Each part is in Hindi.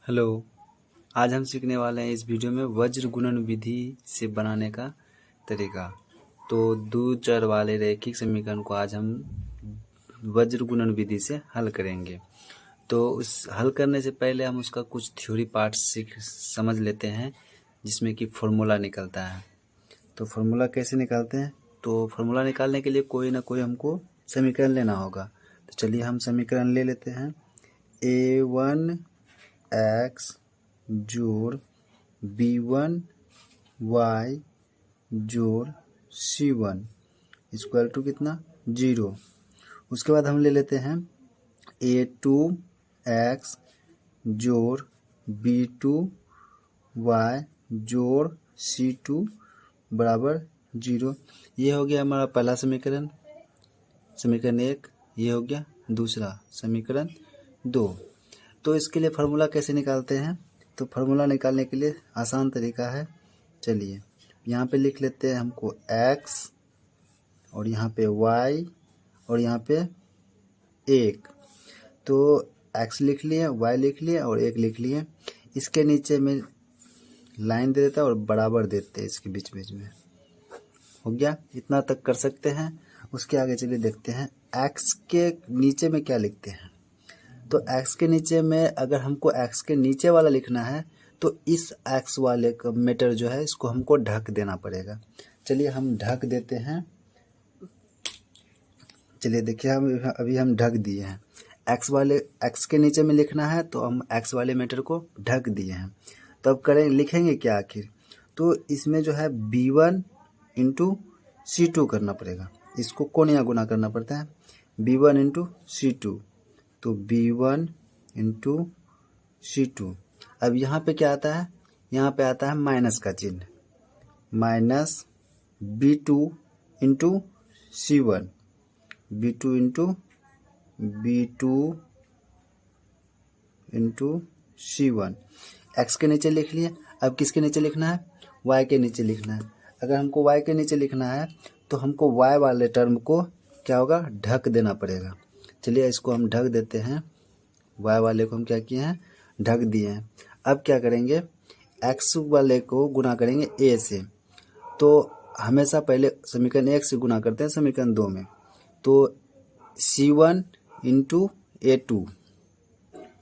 हेलो। आज हम सीखने वाले हैं इस वीडियो में वज्र गुणन विधि से बनाने का तरीका। तो दो चर वाले रैखिक समीकरण को आज हम वज्र गुणन विधि से हल करेंगे। तो उस हल करने से पहले हम उसका कुछ थ्योरी पार्ट समझ लेते हैं, जिसमें कि फॉर्मूला निकलता है। तो फॉर्मूला कैसे निकालते हैं? तो फॉर्मूला निकालने के लिए कोई ना कोई हमको समीकरण लेना होगा। तो चलिए हम समीकरण ले लेते हैं। a1x जोड़ b1y जोड़ c1 इक्वल टू कितना? 0। उसके बाद हम ले लेते हैं a2x जोड़ b2y जोड़ c2 बराबर 0। ये हो गया हमारा पहला समीकरण, समीकरण 1। ये हो गया दूसरा, समीकरण 2। तो इसके लिए फार्मूला कैसे निकालते हैं? तो फार्मूला निकालने के लिए आसान तरीका है। चलिए यहाँ पे लिख लेते हैं हमको x, और यहाँ पे y, और यहाँ पे 1। तो x लिख लिए, y लिख लिए और 1 लिख लिए। इसके नीचे में लाइन दे देता है और बराबर देते हैं इसके बीच बीच में। हो गया, इतना तक कर सकते हैं। उसके आगे चलिए देखते हैं x के नीचे में क्या लिखते हैं। तो x के नीचे में अगर हमको x के नीचे वाला लिखना है तो इस x वाले का मीटर जो है इसको हमको ढक देना पड़ेगा। चलिए हम ढक देते हैं। चलिए देखिए अभी हम ढक दिए हैं। x के नीचे में लिखना है तो हम x वाले मीटर को ढक दिए हैं। तो अब लिखेंगे क्या आखिर? तो इसमें जो है b1 इंटू c2 करना पड़ेगा। इसको कोणीय गुना करना पड़ता है, b1 इंटू c2। तो b1 इंटू c2। अब यहाँ पे क्या आता है? यहाँ पे आता है माइनस का चिन्ह, minus b2 into c1, b2 into c1। x के नीचे लिख लिए। अब किसके नीचे लिखना है? y के नीचे लिखना है। अगर हमको y के नीचे लिखना है तो हमको y वाले टर्म को क्या होगा? ढक देना पड़ेगा। चलिए इसको हम ढक देते हैं। y वाले को हम क्या किए हैं? ढक दिए हैं। अब क्या करेंगे? x वाले को गुना करेंगे a से। तो हमेशा पहले समीकरण 1 से गुना करते हैं समीकरण 2 में। तो c1 into a2,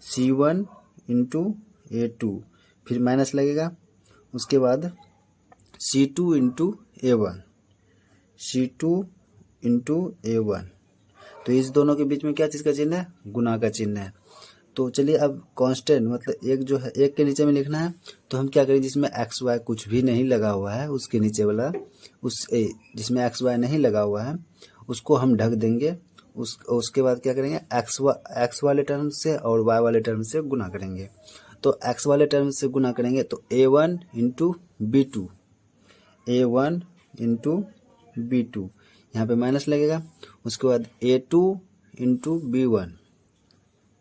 c1 into a2, फिर माइनस लगेगा। उसके बाद c2 into a1, c2 into a1। तो इस दोनों के बीच में क्या चीज़ का चिन्ह है? गुना का चिन्ह है। तो चलिए अब कांस्टेंट मतलब एक जो है, एक के नीचे में लिखना है तो हम क्या करें? जिसमें एक्स वाई कुछ भी नहीं लगा हुआ है उसके नीचे वाला, जिसमें एक्स वाई नहीं लगा हुआ है उसको हम ढक देंगे। उसके बाद क्या करेंगे? एक्स वाले टर्म से और वाई वाले टर्म से गुना करेंगे। तो एक्स वाले टर्म से गुना करेंगे तो a1 into b2, a1 into b2, यहाँ पे माइनस लगेगा। उसके बाद a2 into b1,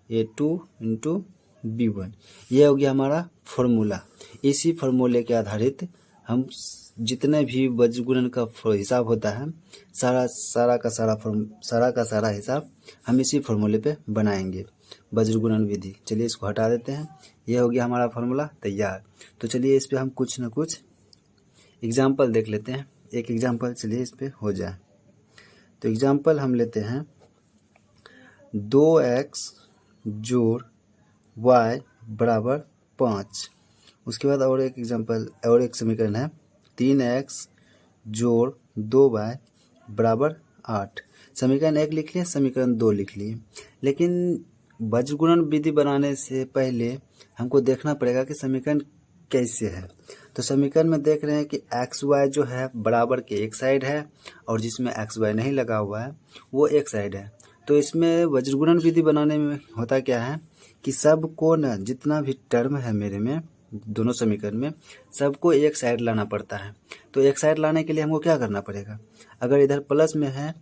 a2 into b1। ये हो गया हमारा फॉर्मूला। इसी फॉर्मूले के आधारित हम जितने भी वज्र गुणन का हिसाब होता है, सारा का सारा हिसाब हम इसी फॉर्मूले पे बनाएंगे, वज्र गुणन विधि। चलिए इसको हटा देते हैं। ये हो गया हमारा फॉर्मूला तैयार। तो चलिए इस पे हम कुछ न कुछ एग्जाम्पल देख लेते हैं। एक एग्जाम्पल चलिए इस पे हो जाए। तो एग्जाम्पल हम लेते हैं 2x जोड़ y बराबर 5। उसके बाद और एक एग्जाम्पल और एक समीकरण है 3x जोड़ 2y बराबर 8। समीकरण 1 लिख लिए, समीकरण 2 लिख लिए। लेकिन वज्र गुणन विधि बनाने से पहले हमको देखना पड़ेगा कि समीकरण कैसे है। तो समीकरण में देख रहे हैं कि एक्स वाई जो है बराबर के एक साइड है और जिसमें एक्स वाई नहीं लगा हुआ है वो एक साइड है। तो इसमें वज्र गुणन विधि बनाने में होता क्या है कि सबको न, जितना भी टर्म है मेरे में दोनों समीकरण में, सबको एक साइड लाना पड़ता है। तो एक साइड लाने के लिए हमको क्या करना पड़ेगा? अगर इधर प्लस में है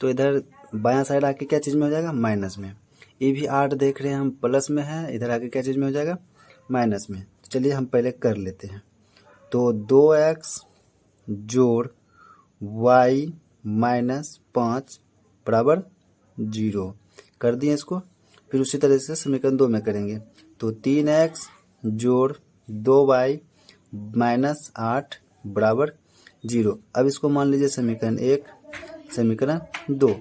तो इधर बायां साइड आके क्या चीज़ में हो जाएगा? माइनस में। ये भी 8 देख रहे हैं हम प्लस में है, इधर आके क्या चीज़ में हो जाएगा? माइनस में। चलिए हम पहले कर लेते हैं। तो 2x जोड़ y माइनस 5 बराबर 0 कर दिए इसको। फिर उसी तरह से समीकरण 2 में करेंगे। तो 3x जोड़ 2y माइनस 8 बराबर 0। अब इसको मान लीजिए समीकरण 1, समीकरण 2।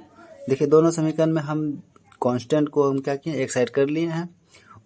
देखिए दोनों समीकरण में हम कांस्टेंट को हम क्या किए, एक साइड कर लिए हैं।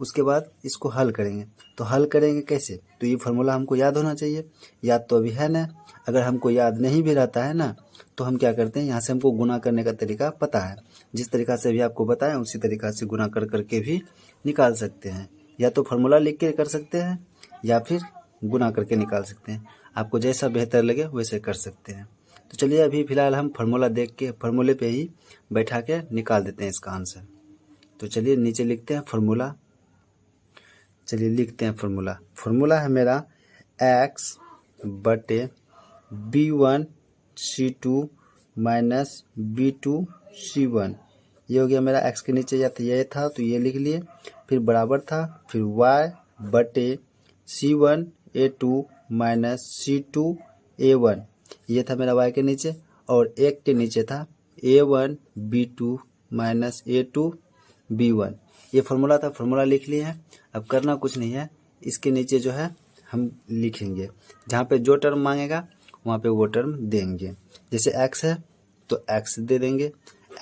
उसके बाद इसको हल करेंगे। तो हल करेंगे कैसे, तो ये फार्मूला हमको याद होना चाहिए। याद तो अभी है ना, अगर हमको याद नहीं भी रहता है ना, तो हम क्या करते हैं, यहाँ से हमको गुना करने का तरीका पता है। जिस तरीका से भी आपको बताया उसी तरीका से गुना कर करके भी निकाल सकते हैं। या तो फार्मूला लिख के कर सकते हैं या फिर गुना करके निकाल सकते हैं। आपको जैसा बेहतर लगे वैसे कर सकते हैं। तो चलिए अभी फिलहाल हम फार्मूला देख के फार्मूले पे ही बैठा के निकाल देते हैं इसका आंसर। तो चलिए नीचे लिखते हैं फार्मूला। चलिए लिखते हैं फार्मूला। फार्मूला है मेरा x बटे b1c2 माइनस b2c1। ये हो गया मेरा x के नीचे या तो ये था तो ये लिख लिए, फिर बराबर था, फिर y बटे c1a2 माइनस c2a1। ये था मेरा y के नीचे, और एक के नीचे था a1 b2 minus a2 b1। ये फार्मूला था, फार्मूला लिख लिए हैं। अब करना कुछ नहीं है, इसके नीचे जो है हम लिखेंगे, जहाँ पे जो टर्म मांगेगा वहाँ पे वो टर्म देंगे। जैसे x है तो x दे देंगे,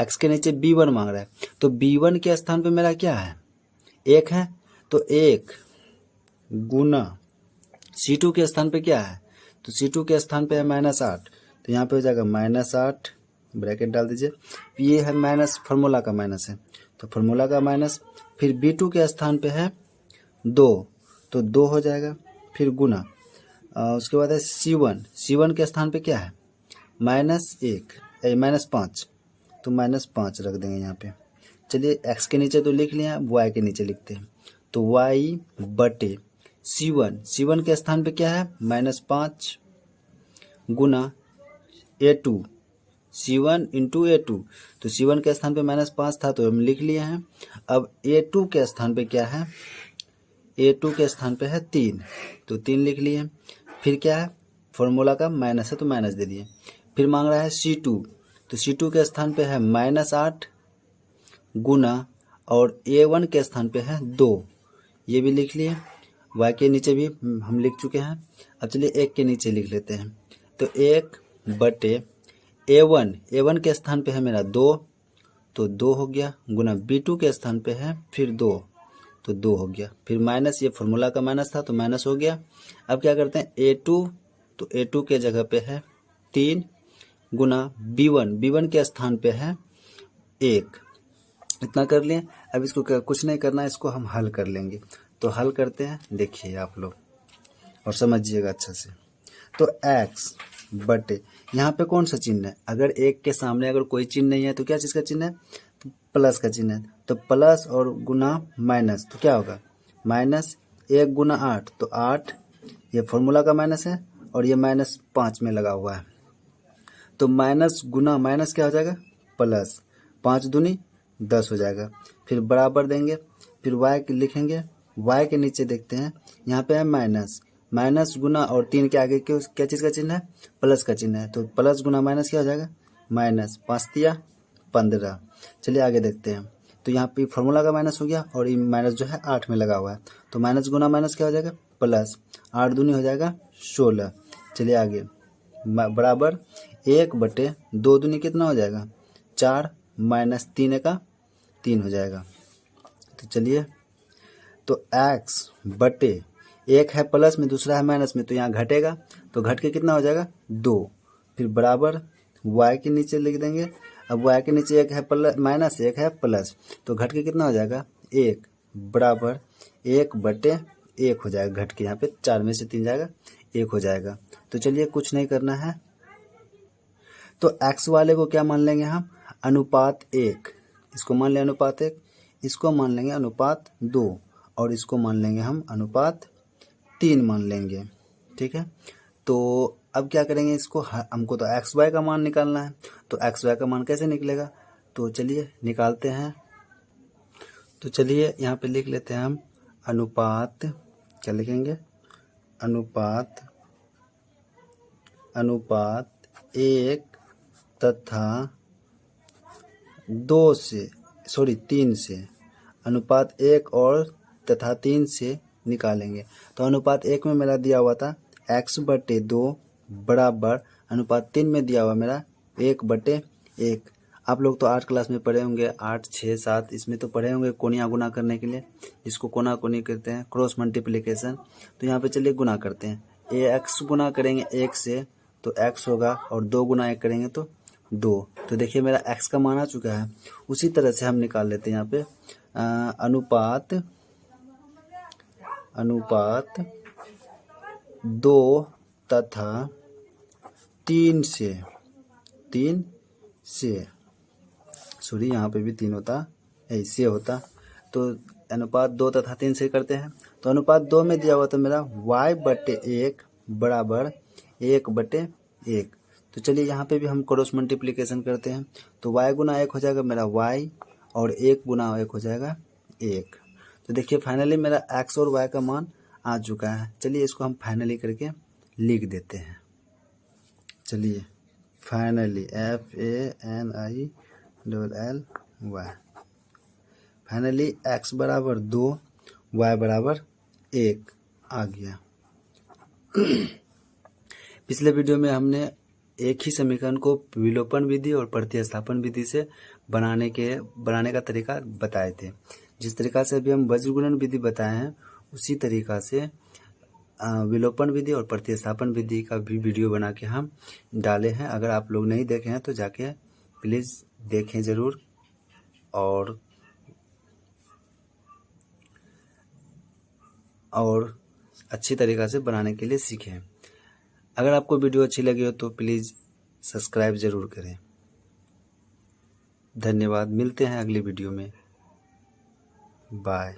x के नीचे b1 मांग रहा है, तो b1 के स्थान पे मेरा क्या है, 1 है, तो 1 गुना c2 के स्थान पे क्या है, तो c2 के स्थान पे है -8, तो यहाँ पे हो जाएगा -8, ब्रैकेट डाल दीजिए। ये है माइनस, फार्मूला का माइनस है, तो फार्मूला का माइनस। फिर b2 के स्थान पे है 2, तो 2 हो जाएगा, फिर गुना। उसके बाद है c1 के स्थान पे क्या है, -1 -5, तो -5 रख देंगे यहाँ पे। चलिए x के नीचे तो लिख लिया, y के नीचे लिखते हैं। तो y बटे c1 के स्थान पे क्या है, -5 गुना a2, c1 इंटू a2, तो c1 के स्थान पे -5 था तो हम लिख लिए हैं। अब a2 के स्थान पे क्या है, a2 के स्थान पे है 3, तो 3 लिख लिए। फिर क्या है, फॉर्मूला का माइनस है तो माइनस दे दिए। फिर मांग रहा है c2, तो c2 के स्थान पे है -8 गुना, और a1 के स्थान पे है 2, ये भी लिख लिए। y के नीचे भी हम लिख चुके हैं। अब चलिए 1 के नीचे लिख लेते हैं, तो 1 बटे a1 के स्थान पे है मेरा 2, तो 2 हो गया, गुना b2 के स्थान पे है फिर 2, तो 2 हो गया। फिर माइनस, ये फार्मूला का माइनस था तो माइनस हो गया। अब क्या करते हैं, a2, तो a2 के जगह पे है 3 गुना b1 के स्थान पे है 1, इतना कर लिए। अब इसको कुछ नहीं करना है, इसको हम हल कर लेंगे। तो हल करते हैं, देखिए आप लोग और समझिएगा अच्छा से। तो x बटे, यहाँ पे कौन सा चिन्ह है, अगर 1 के सामने अगर कोई चिन्ह नहीं है तो क्या चीज़ का चिन्ह है, प्लस का चिन्ह है। तो प्लस और गुना माइनस, तो क्या होगा, -1 गुना 8, तो 8, ये फॉर्मूला का माइनस है, और ये -5 में लगा हुआ है, तो माइनस गुना माइनस क्या हो जाएगा, प्लस, 5 दूनी 10 हो जाएगा। फिर बराबर देंगे, फिर y लिखेंगे, y के नीचे देखते हैं, यहाँ पे है माइनस गुना, और 3 के आगे क्या चीज़ का चिन्ह है, प्लस का चिन्ह है, तो प्लस गुना माइनस क्या हो जाएगा, -5 दिया 15। चलिए आगे देखते हैं। तो यहाँ पे फार्मूला का माइनस हो गया, और ये माइनस जो है 8 में लगा हुआ है, तो माइनस गुना माइनस क्या हो जाएगा, प्लस, 8 दूनी हो जाएगा 16। चलिए आगे, बराबर 1 बटे 2 दूनी कितना हो जाएगा, 4, माइनस 3 का 3 हो जाएगा। तो चलिए, तो x बटे, एक है प्लस में दूसरा है माइनस में, तो यहाँ घटेगा, तो घट के कितना हो जाएगा 2। फिर बराबर y के नीचे लिख देंगे। अब y के नीचे 1 है प्लस माइनस, 1 है प्लस, तो घट के कितना हो जाएगा 1, बराबर 1 बटे 1 हो जाएगा, घट के यहाँ पे 4 में से 3 जाएगा, 1 हो जाएगा। तो चलिए कुछ नहीं करना है, तो x वाले को क्या मान लेंगे हम, अनुपात 1, इसको मान लें अनुपात 1, इसको मान लेंगे अनुपात 2, और इसको मान लेंगे हम अनुपात 3 मान लेंगे, ठीक है। तो अब क्या करेंगे, इसको हमको तो एक्स वाई का मान निकालना है, तो एक्स वाई का मान कैसे निकलेगा, तो चलिए निकालते हैं। तो चलिए यहाँ पे लिख लेते हैं हम अनुपात, क्या लिखेंगे, अनुपात 1 तथा 3 से, अनुपात 1 और तथा 3 से निकालेंगे। तो अनुपात 1 में मेरा दिया हुआ था x/2 बराबर अनुपात 3 में दिया हुआ मेरा 1/1। आप लोग तो 8 क्लास में पढ़े होंगे, 8, 6, 7 इसमें तो पढ़े होंगे कोनिया गुना करने के लिए, इसको कोना कोनी कहते हैं, क्रॉस मल्टीप्लिकेशन। तो यहाँ पे चलिए गुना करते हैं। x गुना करेंगे 1 से तो x होगा और 2 गुना 1 करेंगे तो 2। तो देखिए मेरा x का मान आ चुका है। उसी तरह से हम निकाल लेते हैं यहाँ पे अनुपात 2 तथा 3 से सॉरी यहाँ पे भी 3 होता, ऐसे होता। तो अनुपात 2 तथा 3 से करते हैं। तो अनुपात 2 में दिया हुआ था मेरा y/1 बराबर 1/1। तो चलिए यहाँ पे भी हम क्रॉस मल्टीप्लिकेशन करते हैं। तो y गुना 1 हो जाएगा मेरा y और 1 गुना 1 हो जाएगा 1। तो देखिए फाइनली मेरा x और y का मान आ चुका है। चलिए इसको हम फाइनली करके लिख देते हैं। चलिए फाइनली FANILLY फाइनली x बराबर 2 y बराबर 1 आ गया। पिछले वीडियो में हमने एक ही समीकरण को विलोपन विधि और प्रतिस्थापन विधि से बनाने का तरीका बताए थे। जिस तरीका से अभी हम वज्रगुणन विधि बताए हैं उसी तरीका से विलोपन विधि और प्रतिस्थापन विधि का भी वीडियो बना के हम डाले हैं। अगर आप लोग नहीं देखे हैं तो जाके प्लीज़ देखें ज़रूर और अच्छी तरीक़ा से बनाने के लिए सीखें। अगर आपको वीडियो अच्छी लगी हो तो प्लीज़ सब्सक्राइब ज़रूर करें। धन्यवाद। मिलते हैं अगली वीडियो में। बाय।